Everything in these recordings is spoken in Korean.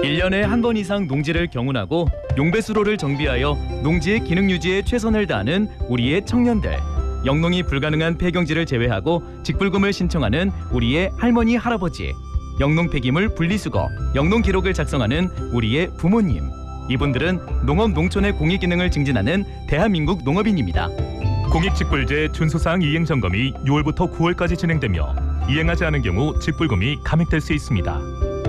1년에 한 번 이상 농지를 경운하고 용배수로를 정비하여 농지의 기능 유지에 최선을 다하는 우리의 청년들. 영농이 불가능한 폐경지를 제외하고 직불금을 신청하는 우리의 할머니, 할아버지. 영농 폐기물 분리수거, 영농 기록을 작성하는 우리의 부모님. 이분들은 농업 농촌의 공익 기능을 증진하는 대한민국 농업인입니다. 공익직불제 준수사항 이행 점검이 6월부터 9월까지 진행되며 이행하지 않은 경우 직불금이 감액될 수 있습니다.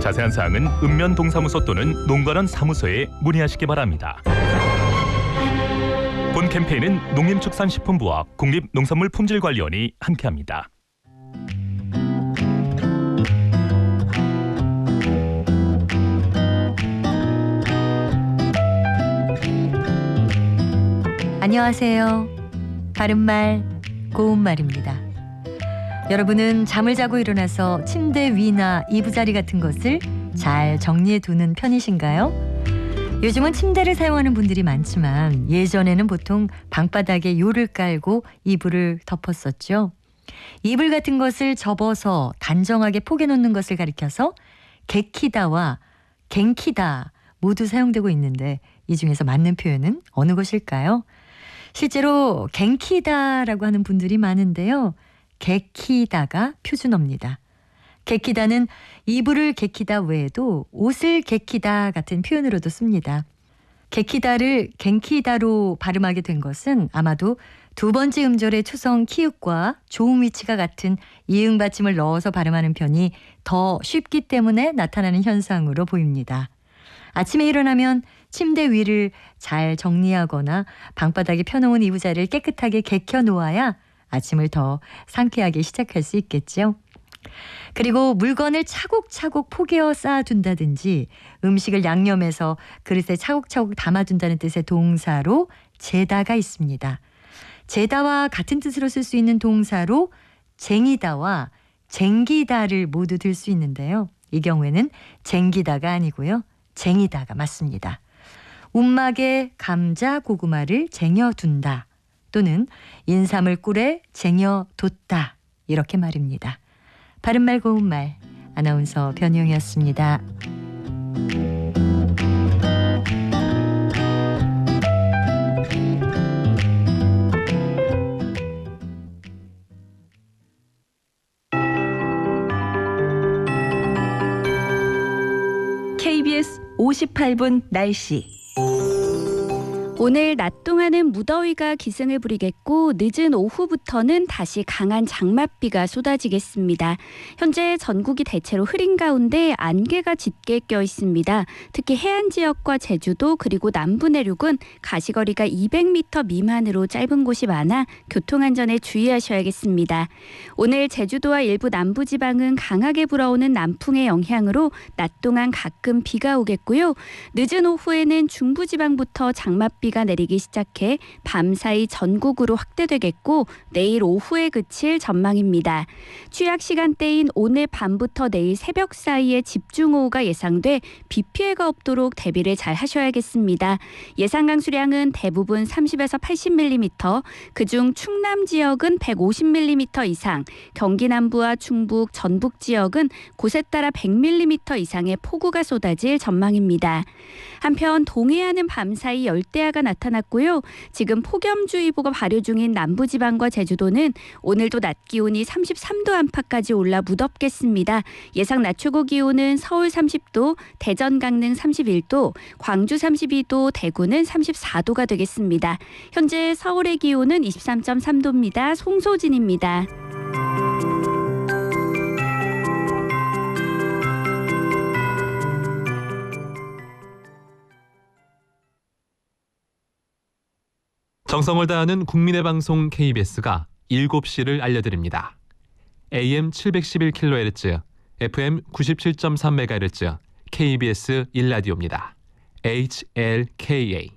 자세한 사항은 읍면 동사무소 또는 농가련 사무소에 문의하시기 바랍니다. 본 캠페인은 농림축산식품부와 국립농산물품질관리원이 함께합니다. 안녕하세요. 바른말 고운말입니다. 여러분은 잠을 자고 일어나서 침대 위나 이부자리 같은 것을 잘 정리해 두는 편이신가요? 요즘은 침대를 사용하는 분들이 많지만 예전에는 보통 방바닥에 요를 깔고 이불을 덮었었죠. 이불 같은 것을 접어서 단정하게 포개 놓는 것을 가리켜서 개키다와 갱키다 모두 사용되고 있는데 이 중에서 맞는 표현은 어느 것일까요? 실제로 갱키다라고 하는 분들이 많은데요. 개키다가 표준어입니다. 개키다는 이불을 개키다 외에도 옷을 개키다 같은 표현으로도 씁니다. 개키다를 갱키다로 발음하게 된 것은 아마도 두 번째 음절의 초성 키읔과 조음 위치가 같은 이응 받침을 넣어서 발음하는 편이 더 쉽기 때문에 나타나는 현상으로 보입니다. 아침에 일어나면 침대 위를 잘 정리하거나 방바닥에 펴놓은 이부자리를 깨끗하게 개켜 놓아야 아침을 더 상쾌하게 시작할 수 있겠죠. 그리고 물건을 차곡차곡 포개어 쌓아둔다든지 음식을 양념해서 그릇에 차곡차곡 담아둔다는 뜻의 동사로 재다가 있습니다. 재다와 같은 뜻으로 쓸 수 있는 동사로 쟁이다와 쟁기다를 모두 들 수 있는데요. 이 경우에는 쟁기다가 아니고요. 쟁이다가 맞습니다. 움막에 감자, 고구마를 쟁여둔다 또는 인삼을 꿀에 쟁여뒀다 이렇게 말입니다. 바른말 고운말 아나운서 변희영이었습니다. KBS 58분 날씨. 오늘 낮 동안은 무더위가 기승을 부리겠고 늦은 오후부터는 다시 강한 장맛비가 쏟아지겠습니다. 현재 전국이 대체로 흐린 가운데 안개가 짙게 껴 있습니다. 특히 해안 지역과 제주도 그리고 남부 내륙은 가시거리가 200m 미만으로 짧은 곳이 많아 교통안전에 주의하셔야겠습니다. 오늘 제주도와 일부 남부지방은 강하게 불어오는 남풍의 영향으로 낮 동안 가끔 비가 오겠고요. 늦은 오후에는 중부지방부터 장맛비 가 내리기 시작해 밤사이 전국으로 확대되겠고 내일 오후에 그칠 전망입니다. 취약 시간대인 오늘 밤부터 내일 새벽 사이에 집중호우가 예상돼 비 피해가 없도록 대비를 잘 하셔야겠습니다. 예상 강수량은 대부분 30에서 80mm, 그중 충남 지역은 150mm 이상, 경기 남부와 충북, 전북 지역은 곳에 따라 100mm 이상의 폭우가 쏟아질 전망입니다. 한편 동해안은 밤사이 열대야가 나타났고요. 지금 폭염주의보가 발효 중인 남부지방과 제주도는 오늘도 낮 기온이 33도 안팎까지 올라 무덥겠습니다. 예상 낮 최고 기온은 서울 30도, 대전 강릉 31도, 광주 32도, 대구는 34도가 되겠습니다. 현재 서울의 기온은 23.3도입니다. 송소진입니다. 정성을 다하는 국민의 방송 KBS가 7시를 알려드립니다. AM 711kHz, FM 97.3MHz, KBS 1라디오입니다. HLKA.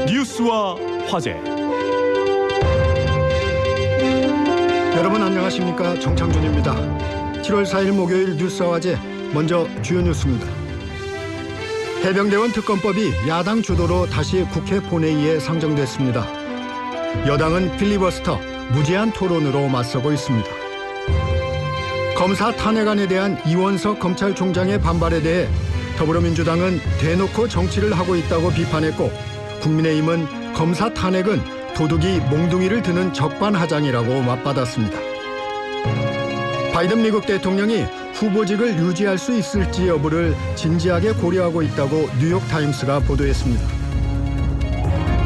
뉴스와 화제. 여러분 안녕하십니까, 정창준입니다. 7월 4일 목요일 뉴스와 화제 먼저 주요 뉴스입니다. 해병대원 특검법이 야당 주도로 다시 국회 본회의에 상정됐습니다. 여당은 필리버스터, 무제한 토론으로 맞서고 있습니다. 검사 탄핵안에 대한 이원석 검찰총장의 반발에 대해 더불어민주당은 대놓고 정치를 하고 있다고 비판했고, 국민의힘은 검사 탄핵은 도둑이 몽둥이를 드는 적반하장이라고 맞받았습니다. 바이든 미국 대통령이 후보직을 유지할 수 있을지 여부를 진지하게 고려하고 있다고 뉴욕타임스가 보도했습니다.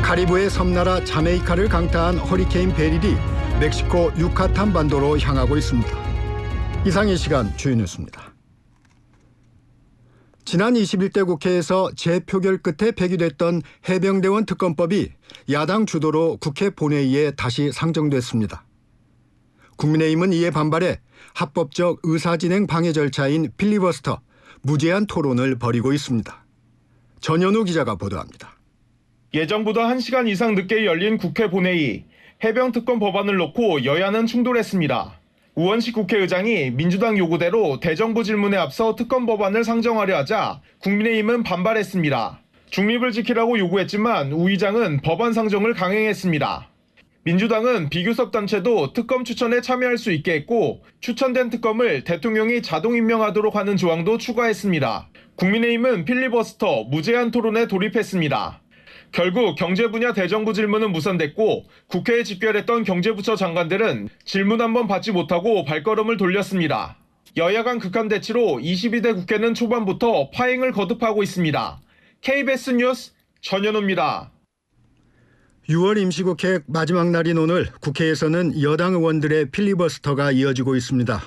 카리브해 섬나라 자메이카를 강타한 허리케인 베릴이 멕시코 유카탄 반도로 향하고 있습니다. 이상 이 시간 주요 뉴스입니다. 지난 21대 국회에서 재표결 끝에 폐기됐던 해병대원 특검법이 야당 주도로 국회 본회의에 다시 상정됐습니다. 국민의힘은 이에 반발해 합법적 의사진행 방해 절차인 필리버스터, 무제한 토론을 벌이고 있습니다. 전현우 기자가 보도합니다. 예정보다 1시간 이상 늦게 열린 국회 본회의, 해병특검 법안을 놓고 여야는 충돌했습니다. 우원식 국회의장이 민주당 요구대로 대정부 질문에 앞서 특검 법안을 상정하려 하자 국민의힘은 반발했습니다. 중립을 지키라고 요구했지만 우 의장은 법안 상정을 강행했습니다. 민주당은 비교섭 단체도 특검 추천에 참여할 수 있게 했고, 추천된 특검을 대통령이 자동 임명하도록 하는 조항도 추가했습니다. 국민의힘은 필리버스터, 무제한 토론에 돌입했습니다. 결국 경제 분야 대정부 질문은 무산됐고, 국회에 집결했던 경제부처 장관들은 질문 한 번 받지 못하고 발걸음을 돌렸습니다. 여야 간 극한 대치로 22대 국회는 초반부터 파행을 거듭하고 있습니다. KBS 뉴스 전현우입니다. 6월 임시국회 마지막 날인 오늘 국회에서는 여당 의원들의 필리버스터가 이어지고 있습니다.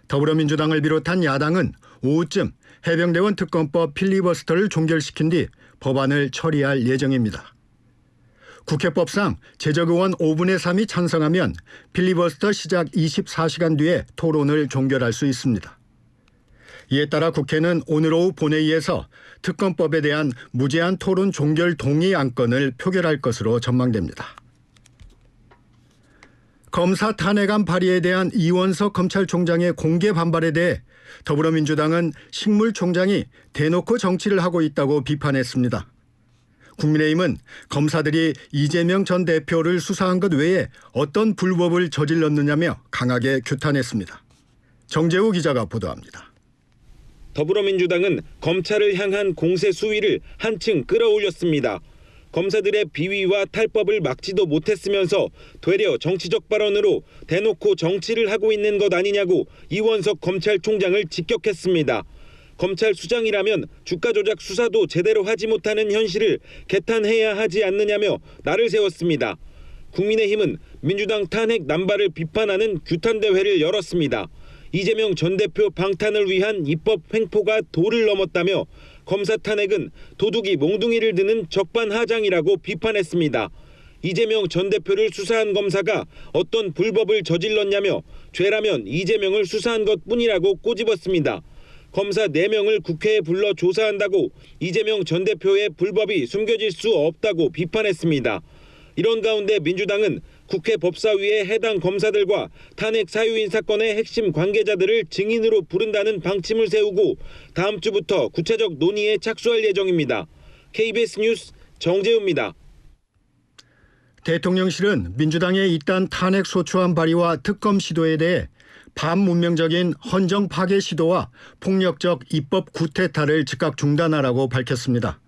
더불어민주당을 비롯한 야당은 오후쯤 해병대원 특검법 필리버스터를 종결시킨 뒤 법안을 처리할 예정입니다. 국회법상 제적의원 5분의 3이 찬성하면 필리버스터 시작 24시간 뒤에 토론을 종결할 수 있습니다. 이에 따라 국회는 오늘 오후 본회의에서 특검법에 대한 무제한 토론 종결 동의 안건을 표결할 것으로 전망됩니다. 검사 탄핵안 발의에 대한 이원석 검찰총장의 공개 반발에 대해 더불어민주당은 식물총장이 대놓고 정치를 하고 있다고 비판했습니다. 국민의힘은 검사들이 이재명 전 대표를 수사한 것 외에 어떤 불법을 저질렀느냐며 강하게 규탄했습니다. 정재우 기자가 보도합니다. 더불어민주당은 검찰을 향한 공세 수위를 한층 끌어올렸습니다. 검사들의 비위와 탈법을 막지도 못했으면서 되려 정치적 발언으로 대놓고 정치를 하고 있는 것 아니냐고 이원석 검찰총장을 직격했습니다. 검찰 수장이라면 주가 조작 수사도 제대로 하지 못하는 현실을 개탄해야 하지 않느냐며 날을 세웠습니다. 국민의힘은 민주당 탄핵 남발을 비판하는 규탄대회를 열었습니다. 이재명 전 대표 방탄을 위한 입법 횡포가 도를 넘었다며 검사 탄핵은 도둑이 몽둥이를 드는 적반하장이라고 비판했습니다. 이재명 전 대표를 수사한 검사가 어떤 불법을 저질렀냐며 죄라면 이재명을 수사한 것뿐이라고 꼬집었습니다. 검사 4명을 국회에 불러 조사한다고 이재명 전 대표의 불법이 숨겨질 수 없다고 비판했습니다. 이런 가운데 민주당은 국회 법사위에 해당 검사들과 탄핵 사유인 사건의 핵심 관계자들을 증인으로 부른다는 방침을 세우고 다음 주부터 구체적 논의에 착수할 예정입니다. KBS 뉴스 정재우입니다. 대통령실은 민주당의 이딴 탄핵 소추안 발의와 특검 시도에 대해 반문명적인 헌정 파괴 시도와 폭력적 입법 구태타를 즉각 중단하라고 밝혔습니다.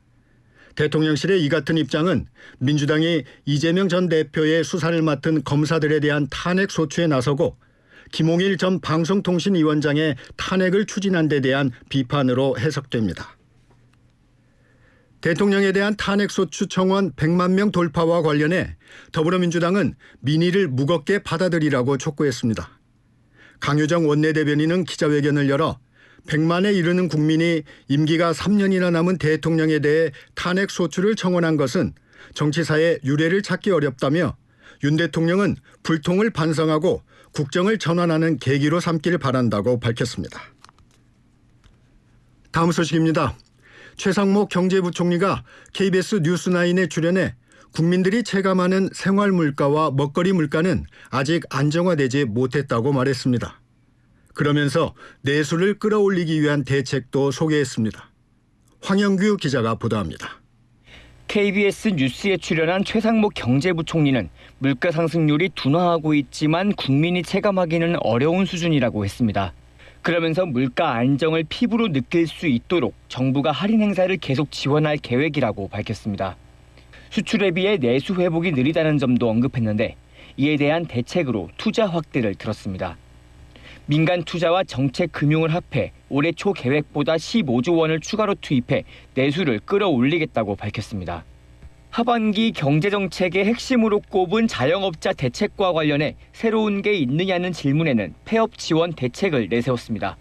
대통령실의 이 같은 입장은 민주당이 이재명 전 대표의 수사를 맡은 검사들에 대한 탄핵 소추에 나서고 김홍일 전 방송통신위원장의 탄핵을 추진한 데 대한 비판으로 해석됩니다. 대통령에 대한 탄핵 소추 청원 100만 명 돌파와 관련해 더불어민주당은 민의를 무겁게 받아들이라고 촉구했습니다. 강효정 원내대변인은 기자회견을 열어 100만에 이르는 국민이 임기가 3년이나 남은 대통령에 대해 탄핵 소추를 청원한 것은 정치사에 유례를 찾기 어렵다며 윤 대통령은 불통을 반성하고 국정을 전환하는 계기로 삼기를 바란다고 밝혔습니다. 다음 소식입니다. 최상목 경제부총리가 KBS 뉴스9에 출연해 국민들이 체감하는 생활 물가와 먹거리 물가는 아직 안정화되지 못했다고 말했습니다. 그러면서 내수를 끌어올리기 위한 대책도 소개했습니다. 황영규 기자가 보도합니다. KBS 뉴스에 출연한 최상목 경제부총리는 물가 상승률이 둔화하고 있지만 국민이 체감하기는 어려운 수준이라고 했습니다. 그러면서 물가 안정을 피부로 느낄 수 있도록 정부가 할인 행사를 계속 지원할 계획이라고 밝혔습니다. 수출에 비해 내수 회복이 느리다는 점도 언급했는데 이에 대한 대책으로 투자 확대를 들었습니다. 민간 투자와 정책 금융을 합해 올해 초 계획보다 15조 원을 추가로 투입해 내수를 끌어올리겠다고 밝혔습니다. 하반기 경제정책의 핵심으로 꼽은 자영업자 대책과 관련해 새로운 게 있느냐는 질문에는 폐업 지원 대책을 내세웠습니다.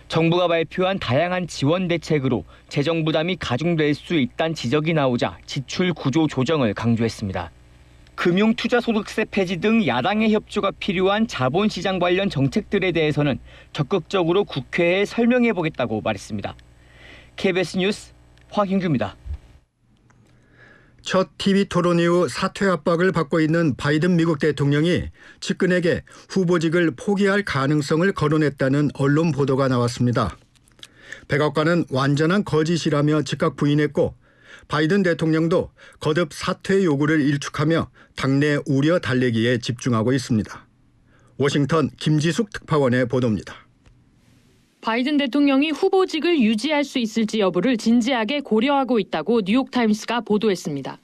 정부가 발표한 다양한 지원 대책으로 재정 부담이 가중될 수 있다는 지적이 나오자 지출 구조 조정을 강조했습니다. 금융투자소득세 폐지 등 야당의 협조가 필요한 자본시장 관련 정책들에 대해서는 적극적으로 국회에 설명해보겠다고 말했습니다. KBS 뉴스 황hin규입니다. 첫 TV 토론 이후 사퇴 압박을 받고 있는 바이든 미국 대통령이 측근에게 후보직을 포기할 가능성을 거론했다는 언론 보도가 나왔습니다. 백악관은 완전한 거짓이라며 즉각 부인했고 바이든 대통령도 거듭 사퇴 요구를 일축하며 당내 우려 달래기에 집중하고 있습니다. 워싱턴 김지숙 특파원의 보도입니다. 바이든 대통령이 후보직을 유지할 수 있을지 여부를 진지하게 고려하고 있다고 뉴욕타임스가 보도했습니다.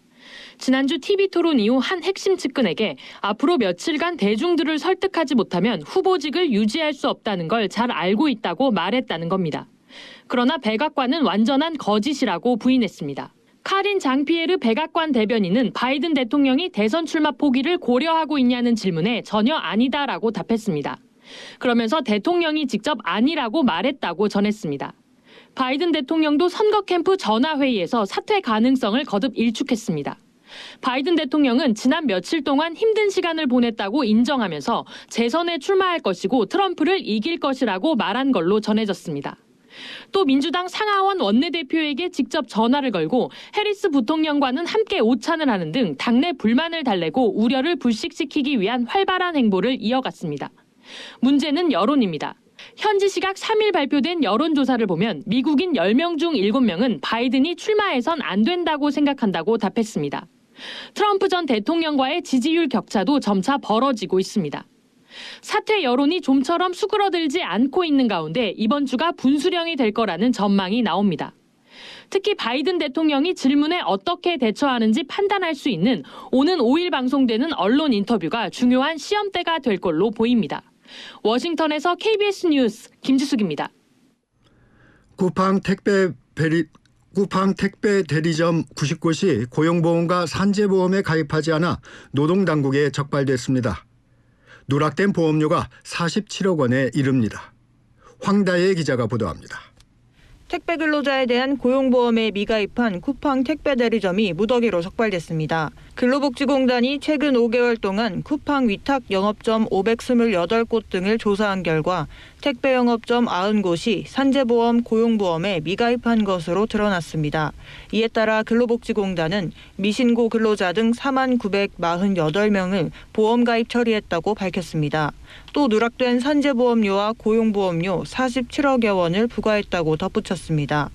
지난주 TV 토론 이후 한 핵심 측근에게 앞으로 며칠간 대중들을 설득하지 못하면 후보직을 유지할 수 없다는 걸 잘 알고 있다고 말했다는 겁니다. 그러나 백악관은 완전한 거짓이라고 부인했습니다. 카린 장피에르 백악관 대변인은 바이든 대통령이 대선 출마 포기를 고려하고 있냐는 질문에 전혀 아니다라고 답했습니다. 그러면서 대통령이 직접 아니라고 말했다고 전했습니다. 바이든 대통령도 선거 캠프 전화회의에서 사퇴 가능성을 거듭 일축했습니다. 바이든 대통령은 지난 며칠 동안 힘든 시간을 보냈다고 인정하면서 재선에 출마할 것이고 트럼프를 이길 것이라고 말한 걸로 전해졌습니다. 또 민주당 상하원 원내대표에게 직접 전화를 걸고 해리스 부통령과는 함께 오찬을 하는 등 당내 불만을 달래고 우려를 불식시키기 위한 활발한 행보를 이어갔습니다. 문제는 여론입니다. 현지 시각 3일 발표된 여론조사를 보면 미국인 10명 중 7명은 바이든이 출마해선 안 된다고 생각한다고 답했습니다. 트럼프 전 대통령과의 지지율 격차도 점차 벌어지고 있습니다. 사퇴 여론이 좀처럼 수그러들지 않고 있는 가운데 이번 주가 분수령이 될 거라는 전망이 나옵니다. 특히 바이든 대통령이 질문에 어떻게 대처하는지 판단할 수 있는 오는 5일 방송되는 언론 인터뷰가 중요한 시험대가 될 걸로 보입니다. 워싱턴에서 KBS 뉴스 김지숙입니다. 쿠팡 택배 대리점 90곳이 고용보험과 산재보험에 가입하지 않아 노동당국에 적발됐습니다. 누락된 보험료가 47억 원에 이릅니다. 황다혜 기자가 보도합니다. 택배 근로자에 대한 고용보험에 미가입한 쿠팡 택배 대리점이 무더기로 적발됐습니다. 근로복지공단이 최근 5개월 동안 쿠팡 위탁 영업점 528곳 등을 조사한 결과 택배 영업점 90곳이 산재보험, 고용보험에 미가입한 것으로 드러났습니다. 이에 따라 근로복지공단은 미신고 근로자 등 49,948명을 보험 가입 처리했다고 밝혔습니다. 또 누락된 산재보험료와 고용보험료 47억여 원을 부과했다고 덧붙였습니다.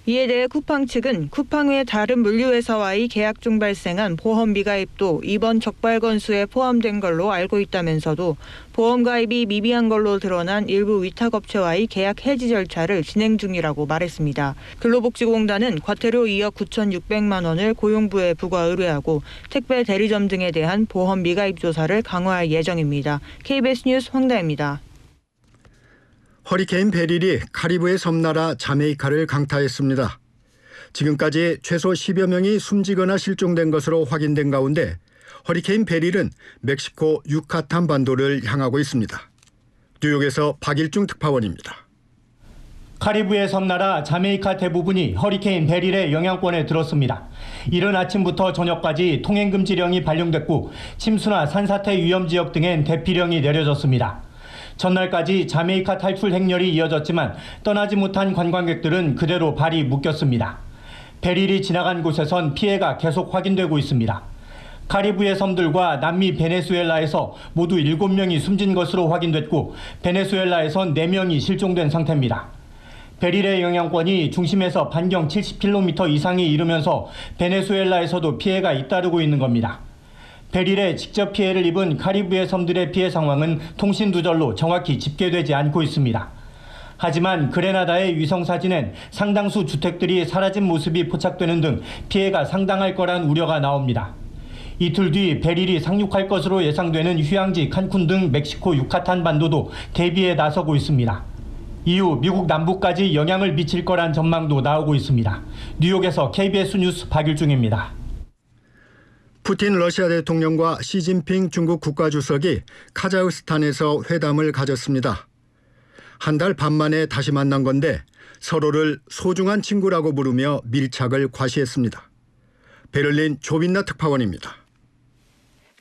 이에 대해 쿠팡 측은 쿠팡 외 다른 물류회사와의 계약 중 발생한 보험 미가입도 이번 적발 건수에 포함된 걸로 알고 있다면서도 보험 가입이 미비한 걸로 드러난 일부 위탁업체와의 계약 해지 절차를 진행 중이라고 말했습니다. 근로복지공단은 과태료 2억 9,600만 원을 고용부에 부과 의뢰하고 택배 대리점 등에 대한 보험 미가입 조사를 강화할 예정입니다. KBS 뉴스 황다혜입니다. 허리케인 베릴이 카리브해 섬나라 자메이카를 강타했습니다. 지금까지 최소 10여 명이 숨지거나 실종된 것으로 확인된 가운데 허리케인 베릴은 멕시코 유카탄 반도를 향하고 있습니다. 뉴욕에서 박일중 특파원입니다. 카리브해 섬나라 자메이카 대부분이 허리케인 베릴의 영향권에 들었습니다. 이른 아침부터 저녁까지 통행금지령이 발령됐고 침수나 산사태 위험지역 등엔 대피령이 내려졌습니다. 전날까지 자메이카 탈출 행렬이 이어졌지만 떠나지 못한 관광객들은 그대로 발이 묶였습니다. 베릴이 지나간 곳에선 피해가 계속 확인되고 있습니다. 카리브해 섬들과 남미 베네수엘라에서 모두 7명이 숨진 것으로 확인됐고 베네수엘라에선 4명이 실종된 상태입니다. 베릴의 영향권이 중심에서 반경 70km 이상에 이르면서 베네수엘라에서도 피해가 잇따르고 있는 겁니다. 베릴에 직접 피해를 입은 카리브해 섬들의 피해 상황은 통신 두절로 정확히 집계되지 않고 있습니다. 하지만 그레나다의 위성사진엔 상당수 주택들이 사라진 모습이 포착되는 등 피해가 상당할 거란 우려가 나옵니다. 이틀 뒤 베릴이 상륙할 것으로 예상되는 휴양지 칸쿤 등 멕시코 유카탄 반도도 대비에 나서고 있습니다. 이후 미국 남부까지 영향을 미칠 거란 전망도 나오고 있습니다. 뉴욕에서 KBS 뉴스 박일중입니다. 푸틴 러시아 대통령과 시진핑 중국 국가주석이 카자흐스탄에서 회담을 가졌습니다. 한 달 반 만에 다시 만난 건데 서로를 소중한 친구라고 부르며 밀착을 과시했습니다. 베를린 조빈나 특파원입니다.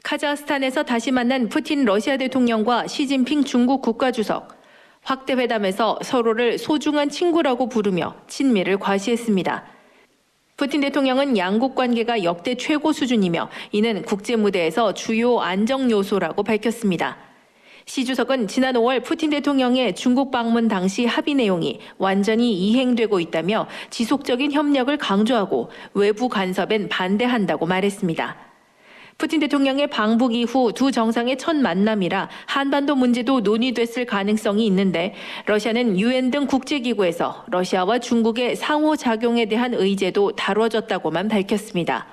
카자흐스탄에서 다시 만난 푸틴 러시아 대통령과 시진핑 중국 국가주석. 확대 회담에서 서로를 소중한 친구라고 부르며 친밀을 과시했습니다. 푸틴 대통령은 양국 관계가 역대 최고 수준이며 이는 국제 무대에서 주요 안정 요소라고 밝혔습니다. 시 주석은 지난 5월 푸틴 대통령의 중국 방문 당시 합의 내용이 완전히 이행되고 있다며 지속적인 협력을 강조하고 외부 간섭엔 반대한다고 말했습니다. 푸틴 대통령의 방북 이후 두 정상의 첫 만남이라 한반도 문제도 논의됐을 가능성이 있는데 러시아는 유엔 등 국제기구에서 러시아와 중국의 상호작용에 대한 의제도 다뤄졌다고만 밝혔습니다.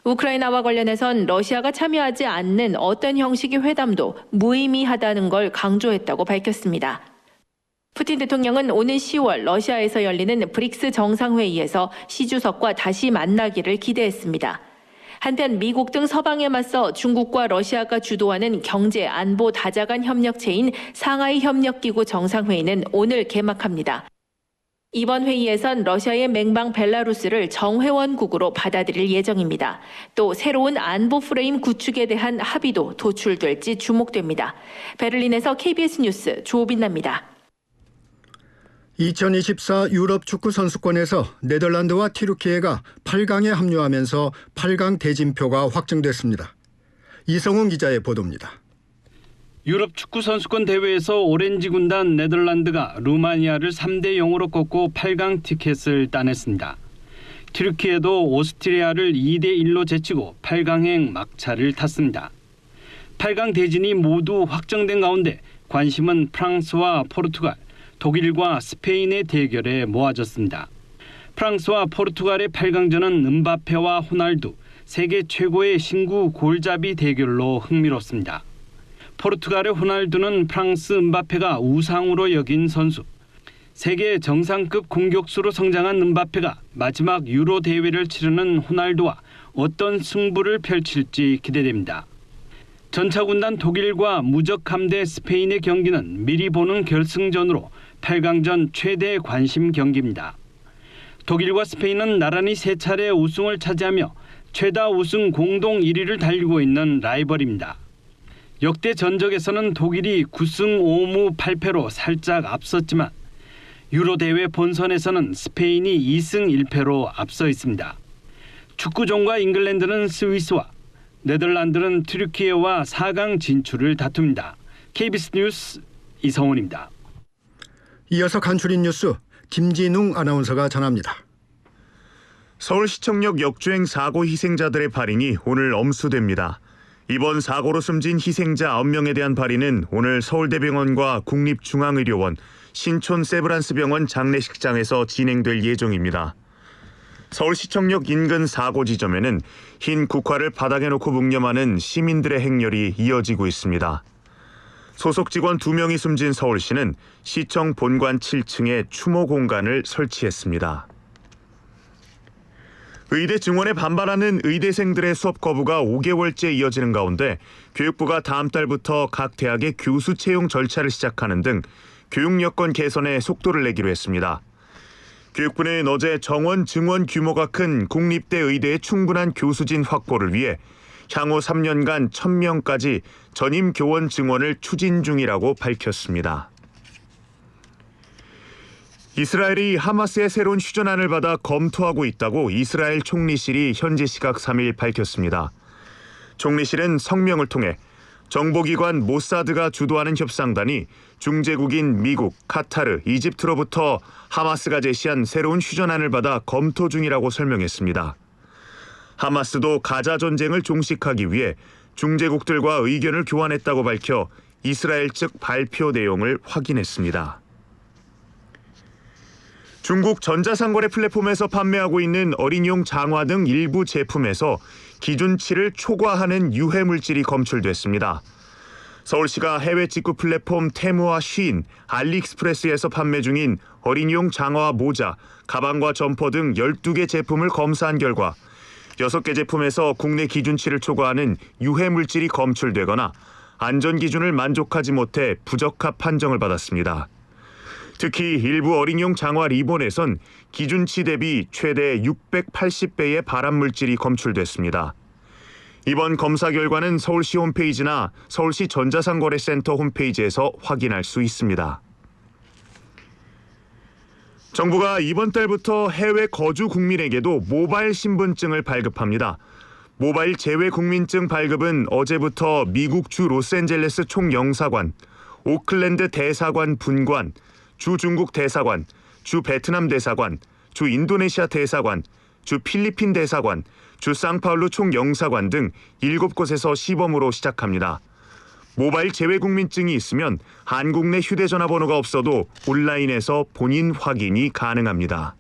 우크라이나와 관련해선 러시아가 참여하지 않는 어떤 형식의 회담도 무의미하다는 걸 강조했다고 밝혔습니다. 푸틴 대통령은 오는 10월 러시아에서 열리는 브릭스 정상회의에서 시 주석과 다시 만나기를 기대했습니다. 한편 미국 등 서방에 맞서 중국과 러시아가 주도하는 경제 안보 다자간 협력체인 상하이 협력기구 정상회의는 오늘 개막합니다. 이번 회의에선 러시아의 맹방 벨라루스를 정회원국으로 받아들일 예정입니다. 또 새로운 안보 프레임 구축에 대한 합의도 도출될지 주목됩니다. 베를린에서 KBS 뉴스 조빈나입니다. 2024 유럽 축구 선수권에서 네덜란드와 튀르키예가 8강에 합류하면서 8강 대진표가 확정됐습니다. 이성훈 기자의 보도입니다. 유럽 축구 선수권 대회에서 오렌지 군단 네덜란드가 루마니아를 3대 0으로 꺾고 8강 티켓을 따냈습니다. 튀르키예도 오스트리아를 2대 1로 제치고 8강행 막차를 탔습니다. 8강 대진이 모두 확정된 가운데 관심은 프랑스와 포르투갈, 독일과 스페인의 대결에 모아졌습니다. 프랑스와 포르투갈의 8강전은 음바페와 호날두, 세계 최고의 신구 골잡이 대결로 흥미롭습니다. 포르투갈의 호날두는 프랑스 음바페가 우상으로 여긴 선수. 세계 정상급 공격수로 성장한 음바페가 마지막 유로 대회를 치르는 호날두와 어떤 승부를 펼칠지 기대됩니다. 전차군단 독일과 무적함대 스페인의 경기는 미리 보는 결승전으로 8강전 최대 관심 경기입니다. 독일과 스페인은 나란히 3차례 우승을 차지하며 최다 우승 공동 1위를 달리고 있는 라이벌입니다. 역대 전적에서는 독일이 9승 5무 8패로 살짝 앞섰지만 유로 대회 본선에서는 스페인이 2승 1패로 앞서 있습니다. 축구종과 잉글랜드는 스위스와 네덜란드는 튀르키예와 4강 진출을 다툽니다. KBS 뉴스 이성훈입니다. 이어서 간추린 뉴스 김진웅 아나운서가 전합니다. 서울시청역 역주행 사고 희생자들의 발인이 오늘 엄수됩니다. 이번 사고로 숨진 희생자 9명에 대한 발인은 오늘 서울대병원과 국립중앙의료원, 신촌 세브란스병원 장례식장에서 진행될 예정입니다. 서울시청역 인근 사고 지점에는 흰 국화를 바닥에 놓고 묵념하는 시민들의 행렬이 이어지고 있습니다. 소속 직원 2명이 숨진 서울시는 시청 본관 7층에 추모 공간을 설치했습니다. 의대 증원에 반발하는 의대생들의 수업 거부가 5개월째 이어지는 가운데 교육부가 다음 달부터 각 대학의 교수 채용 절차를 시작하는 등 교육 여건 개선에 속도를 내기로 했습니다. 교육부는 어제 정원 증원 규모가 큰 국립대 의대의 충분한 교수진 확보를 위해 향후 3년간 1,000명까지 전임 교원 증원을 추진 중이라고 밝혔습니다. 이스라엘이 하마스의 새로운 휴전안을 받아 검토하고 있다고 이스라엘 총리실이 현지 시각 3일 밝혔습니다. 총리실은 성명을 통해 정보기관 모사드가 주도하는 협상단이 중재국인 미국, 카타르, 이집트로부터 하마스가 제시한 새로운 휴전안을 받아 검토 중이라고 설명했습니다. 하마스도 가자 전쟁을 종식하기 위해 중재국들과 의견을 교환했다고 밝혀 이스라엘 측 발표 내용을 확인했습니다. 중국 전자상거래 플랫폼에서 판매하고 있는 어린이용 장화 등 일부 제품에서 기준치를 초과하는 유해 물질이 검출됐습니다. 서울시가 해외 직구 플랫폼 테무와 쉬인, 알리익스프레스에서 판매 중인 어린이용 장화와 모자, 가방과 점퍼 등 12개 제품을 검사한 결과 6개 제품에서 국내 기준치를 초과하는 유해 물질이 검출되거나 안전 기준을 만족하지 못해 부적합 판정을 받았습니다. 특히 일부 어린이용 장화 리본에선 기준치 대비 최대 680배의 발암 물질이 검출됐습니다. 이번 검사 결과는 서울시 홈페이지나 서울시 전자상거래센터 홈페이지에서 확인할 수 있습니다. 정부가 이번 달부터 해외 거주 국민에게도 모바일 신분증을 발급합니다. 모바일 재외 국민증 발급은 어제부터 미국 주 로스앤젤레스 총영사관, 오클랜드 대사관 분관, 주 중국 대사관, 주 베트남 대사관, 주 인도네시아 대사관, 주 필리핀 대사관, 주 상파울루 총영사관 등 7곳에서 시범으로 시작합니다. 모바일 재외국민증이 있으면 한국 내 휴대전화 번호가 없어도 온라인에서 본인 확인이 가능합니다.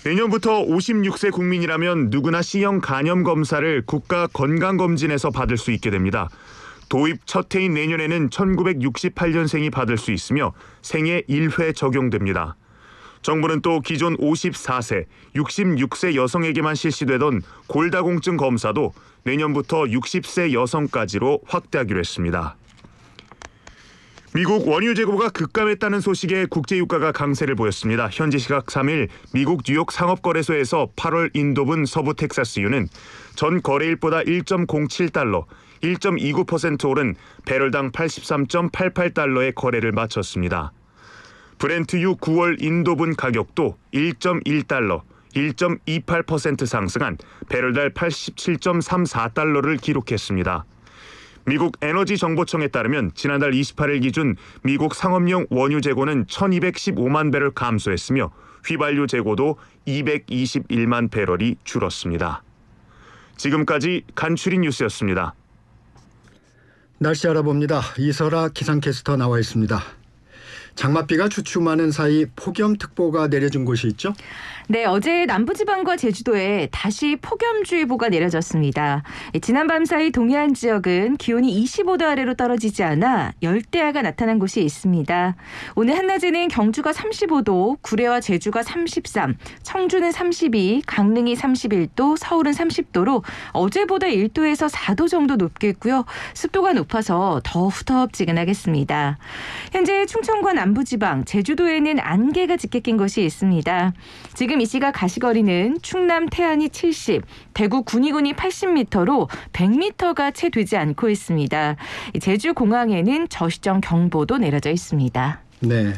내년부터 56세 국민이라면 누구나 C형 간염 검사를 국가건강검진에서 받을 수 있게 됩니다. 도입 첫 해인 내년에는 1968년생이 받을 수 있으며 생애 1회 적용됩니다. 정부는 또 기존 54세, 66세 여성에게만 실시되던 골다공증 검사도 내년부터 60세 여성까지로 확대하기로 했습니다. 미국 원유 재고가 급감했다는 소식에 국제유가가 강세를 보였습니다. 현지 시각 3일 미국 뉴욕 상업거래소에서 8월 인도분 서부 텍사스유는 전 거래일보다 1.07달러, 1.29% 오른 배럴당 83.88달러의 거래를 마쳤습니다. 브렌트유 9월 인도분 가격도 1.1달러, 1.28% 상승한 배럴당 87.34달러를 기록했습니다. 미국 에너지정보청에 따르면 지난달 28일 기준 미국 상업용 원유 재고는 1215만 배럴 감소했으며 휘발유 재고도 221만 배럴이 줄었습니다. 지금까지 간추린 뉴스였습니다. 날씨 알아봅니다. 이설아 기상캐스터 나와 있습니다. 장맛비가 주춤하는 사이 폭염특보가 내려진 곳이 있죠? 네, 어제 남부지방과 제주도에 다시 폭염주의보가 내려졌습니다. 지난밤 사이 동해안 지역은 기온이 25도 아래로 떨어지지 않아 열대야가 나타난 곳이 있습니다. 오늘 한낮에는 경주가 35도, 구례와 제주가 33, 청주는 32, 강릉이 31도, 서울은 30도로 어제보다 1도에서 4도 정도 높겠고요. 습도가 높아서 더 후텁지근하겠습니다. 현재 충청과 남부지방, 제주도에는 안개가 짙게 낀 곳이 있습니다. 지금 이 시각 가시거리는 충남 태안이 70, 대구 군위군이 80m로 100m가 채 되지 않고 있습니다. 제주 공항에는 저시정 경보도 내려져 있습니다. 네.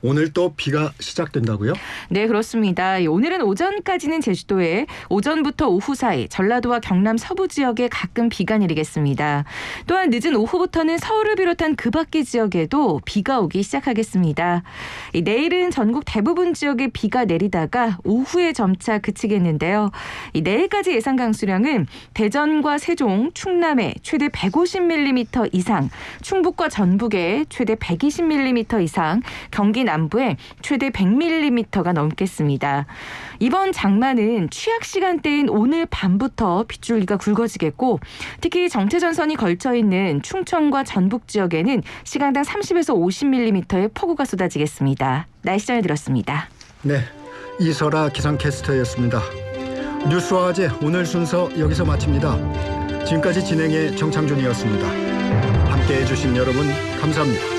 오늘 또 비가 시작된다고요? 네, 그렇습니다. 오늘은 오전까지는 제주도에, 오전부터 오후 사이 전라도와 경남 서부 지역에 가끔 비가 내리겠습니다. 또한 늦은 오후부터는 서울을 비롯한 그 밖의 지역에도 비가 오기 시작하겠습니다. 내일은 전국 대부분 지역에 비가 내리다가 오후에 점차 그치겠는데요. 내일까지 예상 강수량은 대전과 세종, 충남에 최대 150mm 이상, 충북과 전북에 최대 120mm 이상, 경기 남부에 최대 100mm가 넘겠습니다. 이번 장마는 취약 시간대인 오늘 밤부터 빗줄기가 굵어지겠고 특히 정체전선이 걸쳐있는 충청과 전북 지역에는 시간당 30에서 50mm의 폭우가 쏟아지겠습니다. 날씨 전해 들었습니다. 네, 이설아 기상캐스터였습니다. 뉴스와 화제 오늘 순서 여기서 마칩니다. 지금까지 진행의 정창준이었습니다. 함께해 주신 여러분 감사합니다.